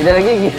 Tidak ada gigi.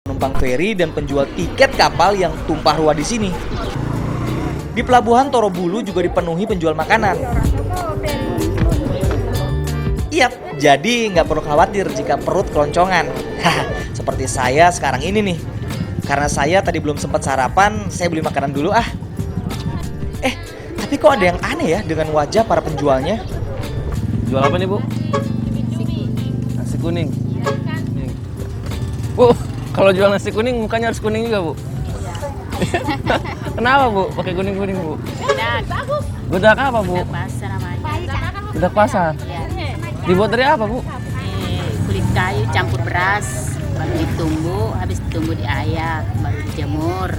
Penumpang feri dan penjual tiket kapal yang tumpah ruah di sini. Di pelabuhan Torobulu juga dipenuhi penjual makanan. Iya, jadi nggak perlu khawatir jika perut keloncongan. Seperti saya sekarang ini nih. Karena saya tadi belum sempat sarapan, saya beli makanan dulu ah. Tapi kok ada yang aneh ya dengan wajah para penjualnya? Jual apa nih, Bu? Nasi kuning. Bu, kalau jual nasi kuning mukanya harus kuning juga, Bu. Kenapa, Bu? Pakai kuning-kuning, Bu? Bedak apa, Bu? Bedak pasar namanya. Bedak pasar. Ya. Dibuat dari apa, Bu? Kulit kayu campur beras, baru ditumbuk, habis ditumbuk diayak, baru dijemur.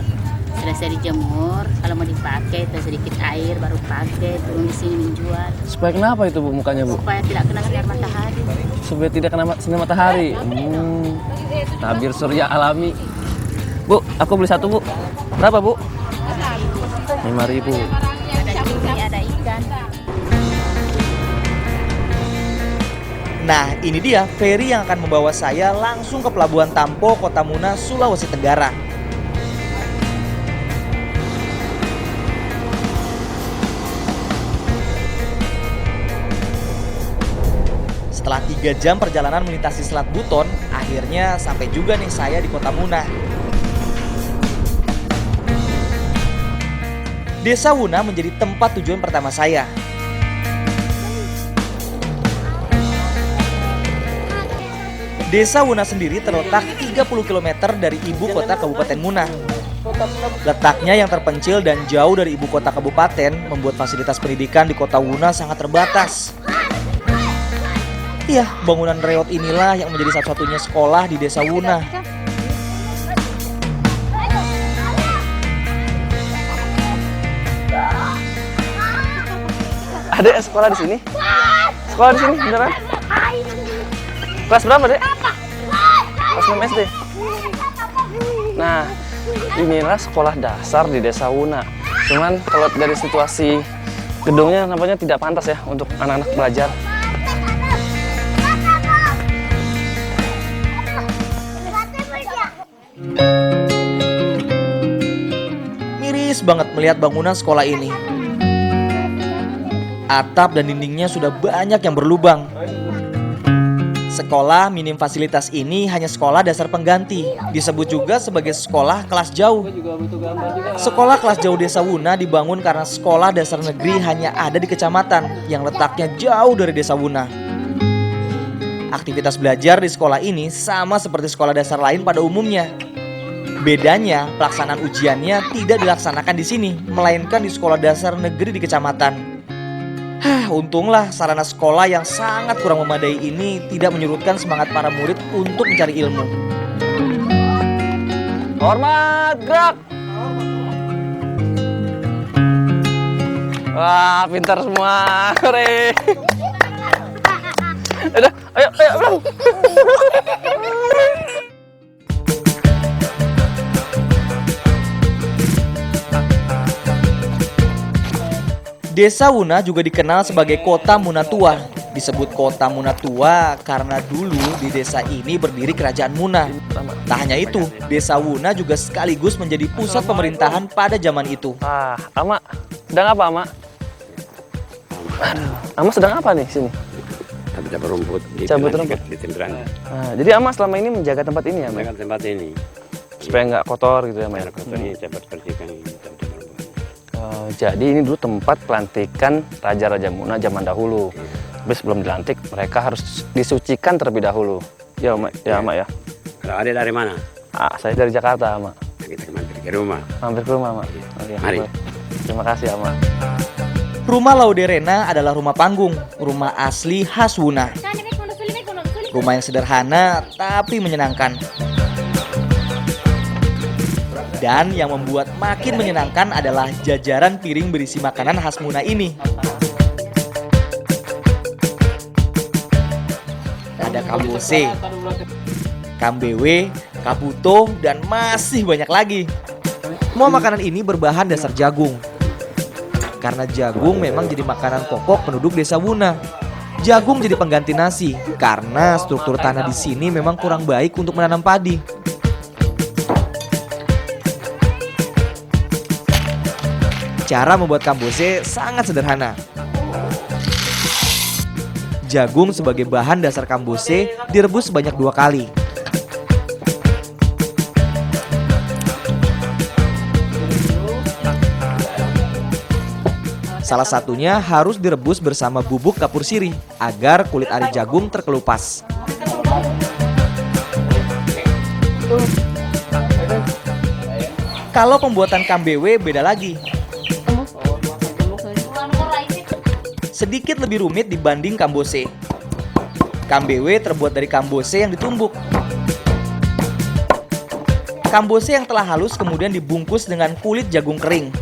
Selesai dijemur, kalau mau dipakai itu sedikit air baru pakai, turun di sini menjual. Supaya kenapa itu, Bu, mukanya, Bu? Supaya tidak kena sinar matahari. Supaya tidak kena sinar matahari. Tabir surya alami. Bu, aku beli satu, Bu. Berapa, Bu? 5.000. Ada cumi, ada ikan. Nah, ini dia feri yang akan membawa saya langsung ke Pelabuhan Tampo, Kota Muna, Sulawesi Tenggara. Setelah 3 jam perjalanan melintasi Selat Buton, akhirnya sampai juga nih saya di Kota Muna. Desa Wuna menjadi tempat tujuan pertama saya. Desa Wuna sendiri terletak 30 km dari ibu kota Kabupaten Muna. Letaknya yang terpencil dan jauh dari ibu kota kabupaten membuat fasilitas pendidikan di Kota Wuna sangat terbatas. Iya, bangunan reot inilah yang menjadi satu-satunya sekolah di Desa Wuna. Adek sekolah di sini? Sekolah di sini beneran? Kelas berapa, Dek? Kelas 6 SD. Nah, inilah sekolah dasar di Desa Wuna. Cuman kalau dari situasi gedungnya nampaknya tidak pantas ya untuk anak-anak belajar. Miris banget melihat bangunan sekolah ini. Atap dan dindingnya sudah banyak yang berlubang. Sekolah minim fasilitas ini hanya sekolah dasar pengganti. Disebut juga sebagai sekolah kelas jauh. Sekolah kelas jauh Desa Wuna dibangun karena sekolah dasar negeri hanya ada di kecamatan yang letaknya jauh dari Desa Wuna. Aktivitas belajar di sekolah ini sama seperti sekolah dasar lain pada umumnya. Bedanya, pelaksanaan ujiannya tidak dilaksanakan di sini, melainkan di sekolah dasar negeri di kecamatan. Untunglah sarana sekolah yang sangat kurang memadai ini tidak menyurutkan semangat para murid untuk mencari ilmu. Hormat, gerak! Wah, pintar semua. Hore. Udah, ayo, bro. Desa Wuna juga dikenal sebagai Kota Muna Tua. Disebut kota Muna tua karena dulu di desa ini berdiri kerajaan Muna. Tak hanya itu, desa Wuna juga sekaligus menjadi pusat pemerintahan pada zaman itu. Ama, sedang apa, Ama? Ama sedang apa nih sini? Cabut rumput Cabut rumput di Tindrang. Jadi Ama selama ini menjaga tempat ini ya, Ma? Menjaga tempat ini Supaya nggak kotor gitu ya, Ma? biar kotor ini cepat bersihkan. Jadi ini dulu tempat pelantikan Raja-Raja Muna zaman dahulu. Tapi sebelum dilantik, mereka harus disucikan terlebih dahulu. Ya, Ma, ya, Ma ya. Kalau ada dari mana? Saya dari Jakarta, Ma. Kita mampir ke rumah. Mampir ke rumah, Ma. Oke, Mari. boleh. Terima kasih, Ma. Rumah Lauderena adalah rumah panggung, rumah asli khas Wuna. Rumah yang sederhana tapi menyenangkan. Dan yang membuat makin menyenangkan adalah jajaran piring berisi makanan khas Muna ini. Ada kambose, kambewe, kabuto, dan masih banyak lagi. Semua makanan ini berbahan dasar jagung. Karena jagung memang jadi makanan pokok penduduk desa Wuna. Jagung jadi pengganti nasi karena struktur tanah di sini memang kurang baik untuk menanam padi. Cara membuat kambose sangat sederhana. Jagung sebagai bahan dasar kambose direbus sebanyak 2 kali. Salah satunya harus direbus bersama bubuk kapur sirih agar kulit ari jagung terkelupas. Kalau pembuatan kambewe beda lagi. Sedikit lebih rumit dibanding kambose. Kambewe terbuat dari kambose yang ditumbuk. Kambose yang telah halus kemudian dibungkus dengan kulit jagung kering.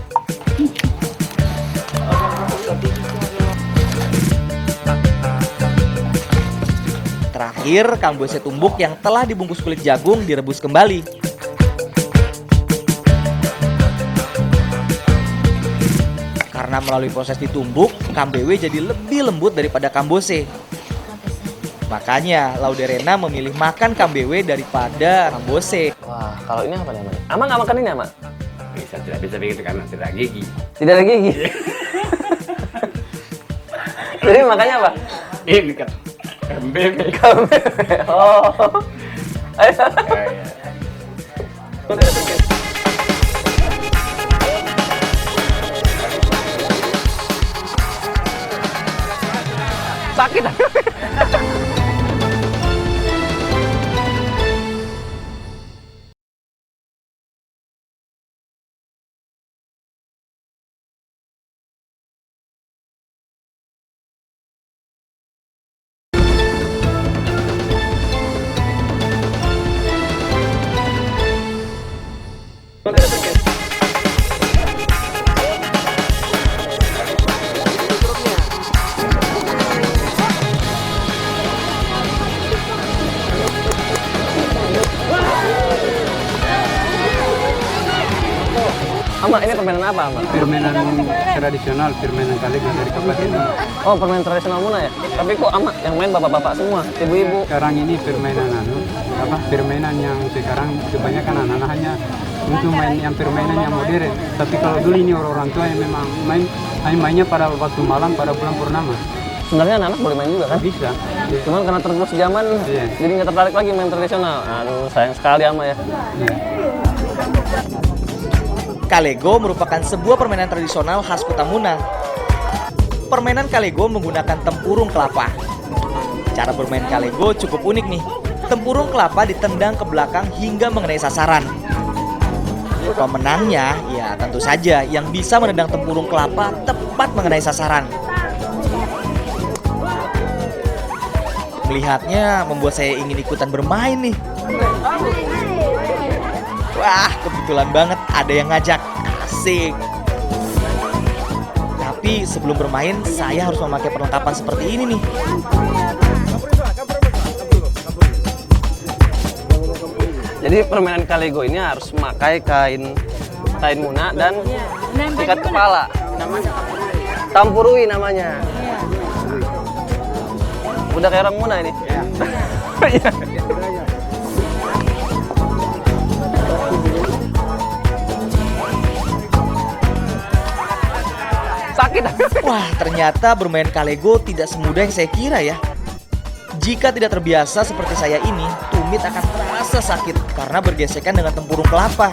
Terakhir, kambose tumbuk yang telah dibungkus kulit jagung direbus kembali. Karena melalui proses ditumbuk, kambewe jadi lebih lembut daripada kambose. Makanya Lauderena memilih makan kambewe daripada kambose. Wah, kalau ini apa namanya? Ama nggak makan ini, Ama? Tidak bisa begitu karena tidak ada gigi. Tidak ada gigi. Jadi makanya apa? Ini kan kambewe. Oh. Ayo. Sakit. Ama, ini permainan apa, Ama? Permainan tradisional, permainan Kalegga dari kabupaten ini. Oh, permainan tradisional Muna ya? Tapi kok Ama yang main bapak-bapak semua, ibu-ibu? Sekarang ini permainan permainan yang sekarang kebanyakan anak-anak hanya untuk main yang permainan yang modern. Tapi kalau dulu ini orang tua yang memang mainnya pada waktu malam, pada bulan purnama. Sebenarnya anak-anak boleh main juga kan? Bisa. Cuman karena tergerus zaman, jadi nggak tertarik lagi main tradisional. Aduh, sayang sekali Ama ya. Kalego merupakan sebuah permainan tradisional khas kota Muna. Permainan kalego menggunakan tempurung kelapa. Cara bermain kalego cukup unik nih. Tempurung kelapa ditendang ke belakang hingga mengenai sasaran. Pemenangnya ya tentu saja yang bisa menendang tempurung kelapa tepat mengenai sasaran. Melihatnya membuat saya ingin ikutan bermain nih. Wah, kebetulan banget ada yang ngajak. Asik. Tapi sebelum bermain, saya harus memakai perlengkapan seperti ini nih. Jadi permainan kalego ini harus memakai kain Muna dan ikat kepala. Tampurui namanya. Udah kayak orang Muna ini. Iya. Sakit. Wah, ternyata bermain kalego tidak semudah yang saya kira ya. Jika tidak terbiasa seperti saya ini, tumit akan terasa sakit karena bergesekan dengan tempurung kelapa.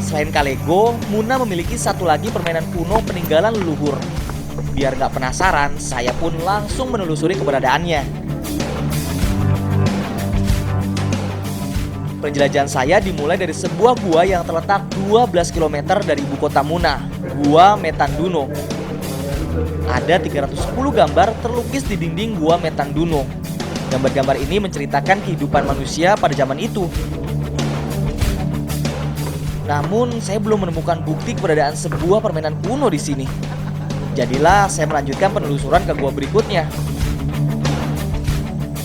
Selain kalego, Muna memiliki satu lagi permainan kuno peninggalan leluhur. Biar nggak penasaran, saya pun langsung menelusuri keberadaannya. Penjelajahan saya dimulai dari sebuah gua yang terletak 12 km dari ibu kota Muna, Gua Metanduno. Ada 310 gambar terlukis di dinding Gua Metanduno. Gambar-gambar ini menceritakan kehidupan manusia pada zaman itu. Namun, saya belum menemukan bukti keberadaan sebuah permainan kuno di sini. Jadilah saya melanjutkan penelusuran ke gua berikutnya.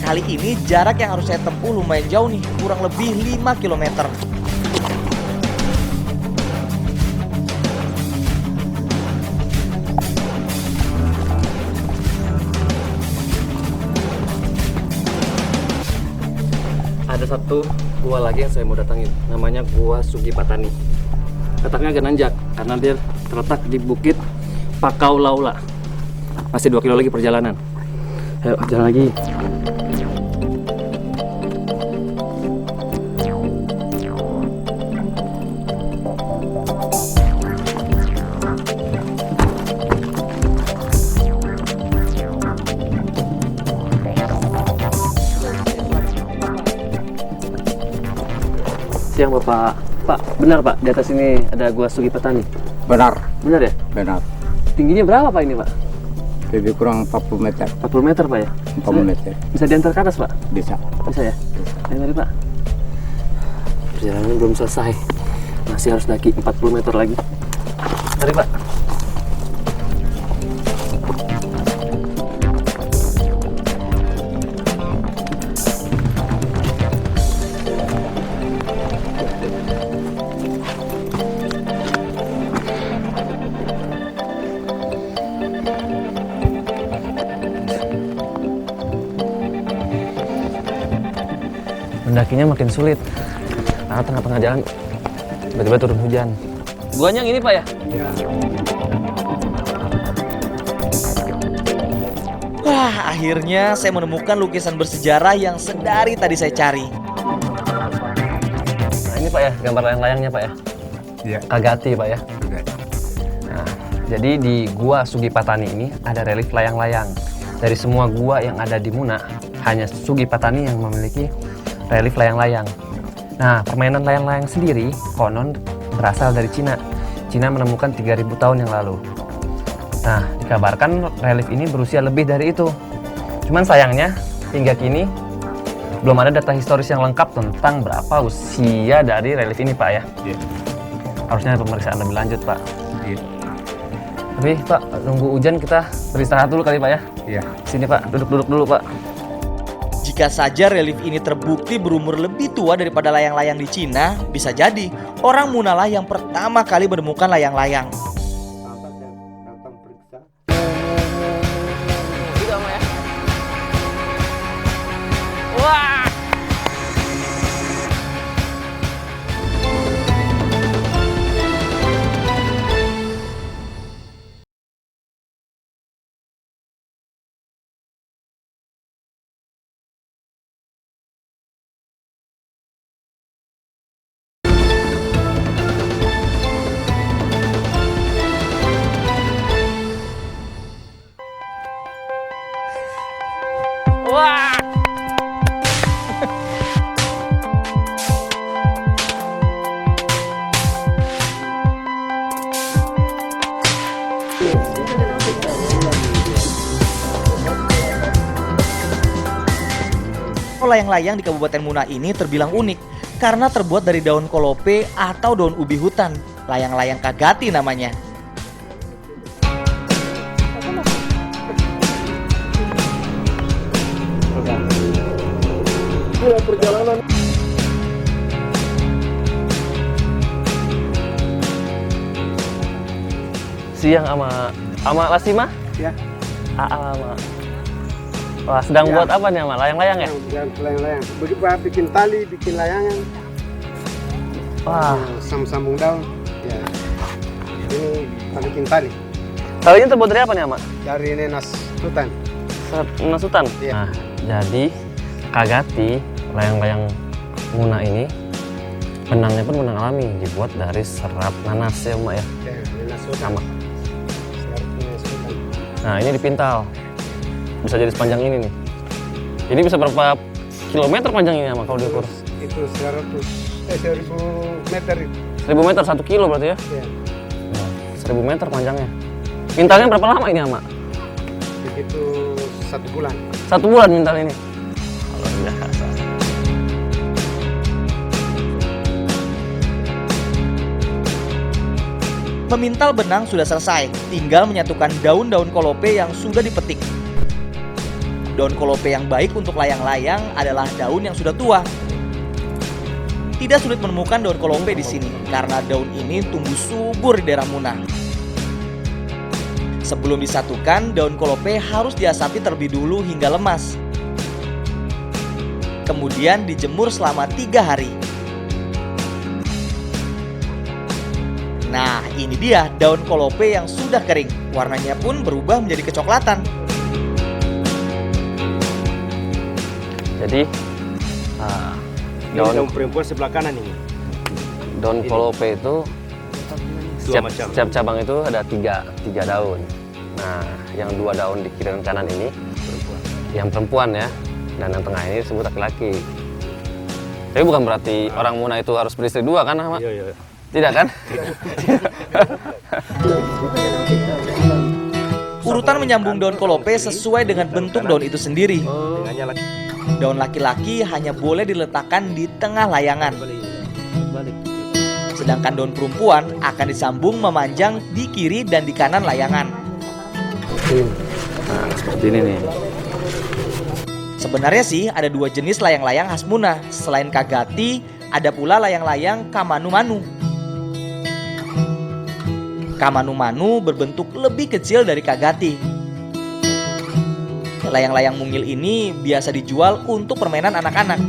Kali ini jarak yang harus saya tempuh lumayan jauh nih, kurang lebih 5 km. Ada satu gua lagi yang saya mau datangin, namanya Gua Sugipatani. Letaknya agak nanjak karena dia terletak di Bukit Pakau Laula. Masih 2 kilo lagi perjalanan. Ayo jalan lagi. Siang Bapak. Pak, benar Pak, di atas ini ada Gua Sugipatani. Benar, Benar ya? benar. Tingginya berapa Pak ini Pak? Lebih kurang 40 meter, 40 meter Pak ya? 40 meter. Bisa diantar ke atas Pak? Bisa. Bisa ya? Ayo mari Pak. Perjalanan belum selesai. Masih harus daki 40 meter lagi. Mari Pak. Mendakinya makin sulit karena tengah-tengah jalan tiba-tiba turun hujan. Guanya yang ini Pak ya? Wah, akhirnya saya menemukan lukisan bersejarah yang sedari tadi saya cari. Nah ini Pak ya, gambar layang-layangnya Pak ya? Iya. Kagati Pak ya? Juga. Nah, jadi di Gua Sugipatani ini ada relief layang-layang. Dari semua gua yang ada di Muna, hanya Sugipatani yang memiliki relief layang-layang. Nah, permainan layang-layang sendiri konon berasal dari Cina. Cina menemukan 3000 tahun yang lalu. Nah, dikabarkan relief ini berusia lebih dari itu. Cuman sayangnya, hingga kini belum ada data historis yang lengkap tentang berapa usia dari relief ini, Pak ya. Iya. Harusnya ada pemeriksaan lebih lanjut, Pak. Iya. Tapi, Pak, nunggu hujan kita beristirahat dulu kali, Pak ya. Iya. Sini, Pak. Duduk-duduk dulu, Pak. Jika saja relief ini terbukti berumur lebih tua daripada layang-layang di Cina, bisa jadi orang Munalah yang pertama kali menemukan layang-layang. Datang periksa. Juga, Ma ya. Wah! Wah! Layang-layang di Kabupaten Muna ini terbilang unik karena terbuat dari daun kolope atau daun ubi hutan. Layang-layang kagati namanya. siang sama Lasima? Ya. Sama. Wah, sedang Ya. buat apa nih sama layang-layang ya? Layang-layang. Begitu bikin tali, bikin layangan. Wah, Sambung daun. Ya. Ini bikin tali talinya terbuat dari apa nih ama? dari nenas hutan. Nasutan. Iya. Nah, jadi Kagati layang-layang Muna ini benangnya pun benang alami, dibuat dari serat nanas ya Mak ya. Ya, nenas hutan. Sama. Nenas hutan. Nah, ini dipintal. Bisa jadi sepanjang ini nih. Ini bisa berapa kilometer panjangnya Mak kalau diukur? Itu 1000 meter itu. 1000 meter 1 kilo berarti ya? Ya. Nah, 1000 meter panjangnya. Pintalnya berapa lama ini Mak? Begitu 1 bulan. 1 bulan mintal ini. Luar biasa. Memintal benang sudah selesai, tinggal menyatukan daun-daun kolope yang sudah dipetik. Daun kolope yang baik untuk layang-layang adalah daun yang sudah tua. Tidak sulit menemukan daun kolope di sini karena daun ini tumbuh subur di daerah Muna. Sebelum disatukan, daun kolope harus diasapi terlebih dulu hingga lemas. Kemudian dijemur selama 3 hari. Nah, ini dia daun kolope yang sudah kering. Warnanya pun berubah menjadi kecoklatan. Jadi daun perempuan sebelah kanan ini. daun kolope itu Dua macam. setiap cabang itu ada tiga daun. Nah, yang 2 daun di kiri dan kanan ini yang perempuan ya, dan yang tengah ini disebut laki-laki. Tapi bukan berarti orang Muna itu harus beristri 2 kan, Mak? Iya. Tidak kan? Urutan menyambung daun kolope sesuai dengan bentuk daun itu sendiri. Dengannya lagi. Daun laki-laki hanya boleh diletakkan di tengah layangan. Sedangkan daun perempuan akan disambung memanjang di kiri dan di kanan layangan. Nah, seperti ini nih. Sebenarnya sih ada 2 jenis layang-layang khas Muna. Selain Kagati, ada pula layang-layang Kamanu-Manu. Kamanu-Manu berbentuk lebih kecil dari Kagati. Layang-layang mungil ini biasa dijual untuk permainan anak-anak.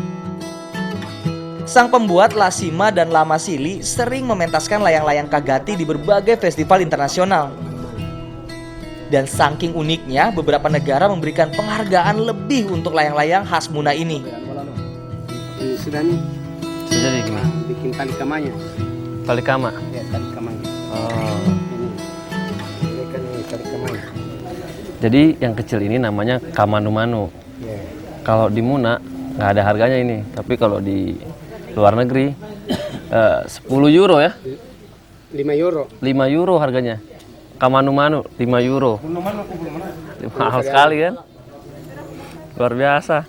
Sang pembuat Lasima dan Lamasili sering mementaskan layang-layang Kagati di berbagai festival internasional. Dan saking uniknya, beberapa negara memberikan penghargaan lebih untuk layang-layang khas Muna ini. Ini sudah nih Jadi gimana? bikin tali kamanya. Tali kama. Ya, tali kamanya. Oh. Ini kan tali kamanya. Jadi yang kecil ini namanya Kamanu-Manu. Ya. Kalau di Muna nggak ada harganya ini, tapi kalau di luar negeri 10 euro ya, 5 euro. 5 euro harganya. Kamanu-Manu 5 euro. Mahal sekali kan? Luar biasa.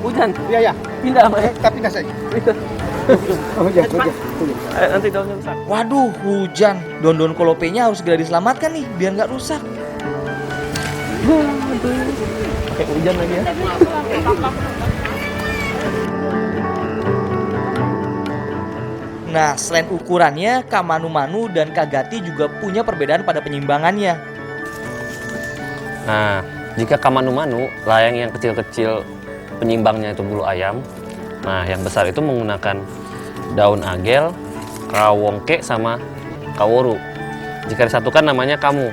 Hujan, Iya ya. pindah sama ya. Tapi nggak saja. Oh ya, Nanti daunnya rusak. Waduh, hujan. Daun-daun kolopenya harus segera diselamatkan nih, biar nggak rusak. Pakai hujan lagi ya. Nah, selain ukurannya, Kamanu-Manu dan Kagati juga punya perbedaan pada penyimbangannya. Nah, jika Kamanu-Manu, layang yang kecil-kecil penyimbangnya itu bulu ayam. Nah, yang besar itu menggunakan daun agel, kawongke, sama kaworu. Jika disatukan namanya kamu.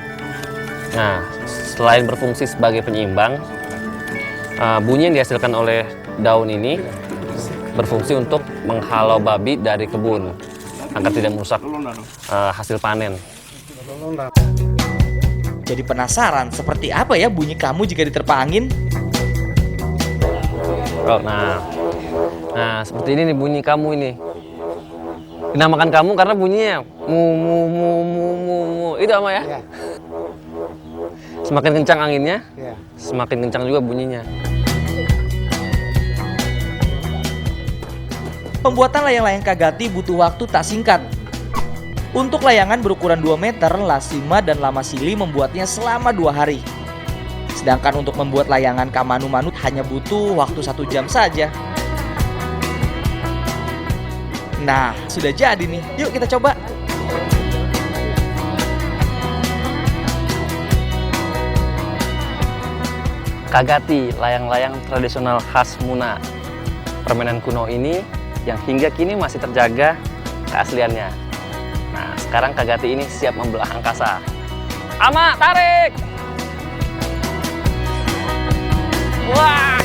Nah, selain berfungsi sebagai penyeimbang, bunyi yang dihasilkan oleh daun ini berfungsi untuk menghalau babi dari kebun agar tidak merusak hasil panen. Jadi penasaran, seperti apa ya bunyi kamu jika diterpa angin? Oh, nah seperti ini nih bunyi kamu ini. Dinamakan kamu karena bunyinya mu mu mu mu mu mu. Itu apa ya? Ya. Semakin kencang anginnya, Ya. semakin kencang juga bunyinya. Pembuatan layang-layang Kagati butuh waktu tak singkat. Untuk layangan berukuran 2 meter, Lasima dan Lamasili membuatnya selama 2 hari. Sedangkan untuk membuat layangan Kamanu Manut hanya butuh waktu 1 jam saja. Nah, sudah jadi nih. Yuk kita coba. Kagati, layang-layang tradisional khas Muna. Permainan kuno ini yang hingga kini masih terjaga keasliannya. Nah, sekarang Kagati ini siap membelah angkasa. Ama, tarik! Wah!